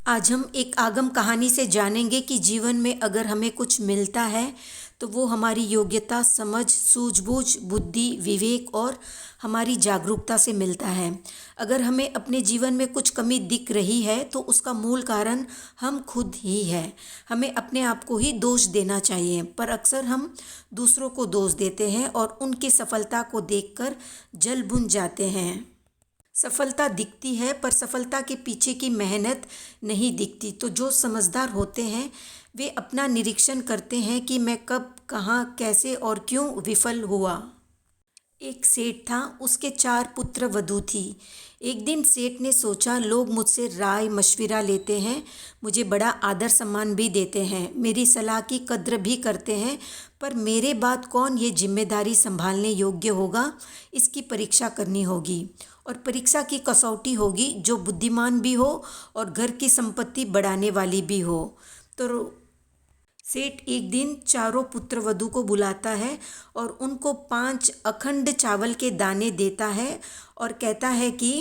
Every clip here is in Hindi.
आज हम एक आगम कहानी से जानेंगे कि जीवन में अगर हमें कुछ मिलता है तो वो हमारी योग्यता, समझ, सूझबूझ, बुद्धि, विवेक और हमारी जागरूकता से मिलता है। अगर हमें अपने जीवन में कुछ कमी दिख रही है तो उसका मूल कारण हम खुद ही है। हमें अपने आप को ही दोष देना चाहिए, पर अक्सर हम दूसरों को दोष देते हैं और उनकी सफलता को देखकर जल बुझ जाते हैं। सफलता दिखती है पर सफलता के पीछे की मेहनत नहीं दिखती। तो जो समझदार होते हैं वे अपना निरीक्षण करते हैं कि मैं कब, कहाँ, कैसे और क्यों विफल हुआ। एक सेठ था, उसके 4 पुत्र वधू थी। एक दिन सेठ ने सोचा, लोग मुझसे राय मशविरा लेते हैं, मुझे बड़ा आदर सम्मान भी देते हैं, मेरी सलाह की कद्र भी करते हैं, पर मेरे बाद कौन ये जिम्मेदारी संभालने योग्य होगा, इसकी परीक्षा करनी होगी। और परीक्षा की कसौटी होगी जो बुद्धिमान भी हो और घर की संपत्ति बढ़ाने वाली भी हो। तो सेठ एक दिन चारों पुत्रवधू को बुलाता है और उनको 5 अखंड चावल के दाने देता है और कहता है कि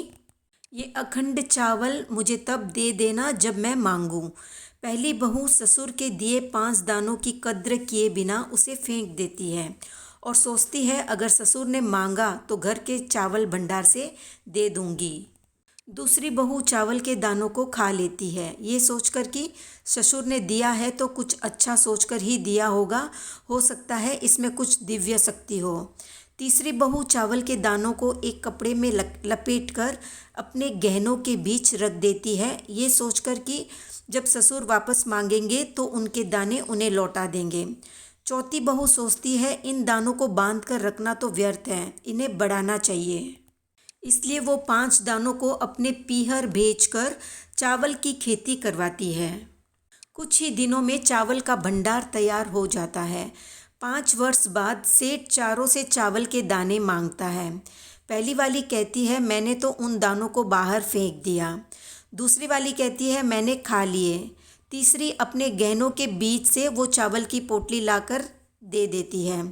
ये अखंड चावल मुझे तब दे देना जब मैं मांगूं। पहली बहू ससुर के दिए 5 दानों की कद्र किए बिना उसे फेंक देती है और सोचती है अगर ससुर ने मांगा तो घर के चावल भंडार से दे दूंगी। दूसरी बहू चावल के दानों को खा लेती है, ये सोचकर कि ससुर ने दिया है तो कुछ अच्छा सोचकर ही दिया होगा, हो सकता है इसमें कुछ दिव्य शक्ति हो। तीसरी बहू चावल के दानों को एक कपड़े में लपेटकर अपने गहनों के बीच रख देती है, ये सोचकर कि जब ससुर वापस मांगेंगे तो उनके दाने उन्हें लौटा देंगे। चौथी बहू सोचती है इन दानों को बांध कर रखना तो व्यर्थ है, इन्हें बढ़ाना चाहिए। इसलिए वो 5 दानों को अपने पीहर भेजकर चावल की खेती करवाती है। कुछ ही दिनों में चावल का भंडार तैयार हो जाता है। 5 वर्ष बाद सेठ चारों से चावल के दाने मांगता है। पहली वाली कहती है मैंने तो उन दानों को बाहर फेंक दिया। दूसरी वाली कहती है मैंने खा लिए। तीसरी अपने गहनों के बीच से वो चावल की पोटली लाकर दे देती है।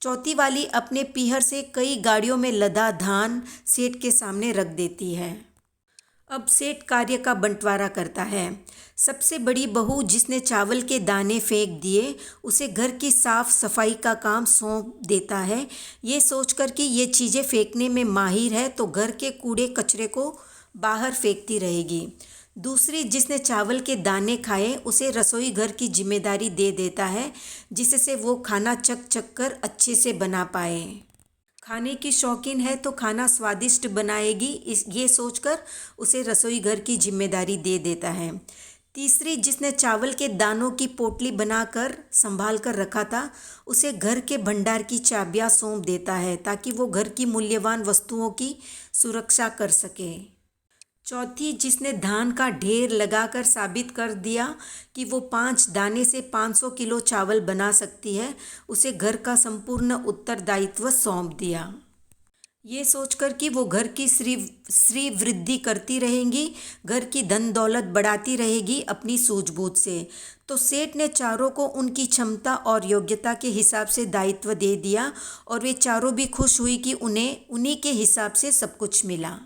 चौथी वाली अपने पीहर से कई गाड़ियों में लदा धान सेठ के सामने रख देती है। अब सेठ कार्य का बंटवारा करता है। सबसे बड़ी बहू जिसने चावल के दाने फेंक दिए उसे घर की साफ सफाई का काम सौंप देता है, ये सोचकर कि ये चीज़ें फेंकने में माहिर है तो घर के कूड़े कचरे को बाहर फेंकती रहेगी। दूसरी जिसने चावल के दाने खाए उसे रसोई घर की जिम्मेदारी दे देता है, जिससे वो खाना चख चख कर अच्छे से बना पाए। खाने की शौकीन है तो खाना स्वादिष्ट बनाएगी, ये सोचकर उसे रसोई घर की जिम्मेदारी दे देता है। तीसरी जिसने चावल के दानों की पोटली बनाकर संभाल कर रखा था उसे घर के भंडार की चाबियां सौंप देता है ताकि वो घर की मूल्यवान वस्तुओं की सुरक्षा कर सके। चौथी जिसने धान का ढेर लगाकर साबित कर दिया कि वो 5 दाने से 500 किलो चावल बना सकती है, उसे घर का संपूर्ण उत्तरदायित्व सौंप दिया, ये सोचकर कि वो घर की श्री वृद्धि करती रहेंगी, घर की धन दौलत बढ़ाती रहेगी अपनी सूझबूझ से। तो सेठ ने चारों को उनकी क्षमता और योग्यता के हिसाब से दायित्व दे दिया और वे चारों भी खुश हुई कि उन्हें उन्हीं के हिसाब से सब कुछ मिला।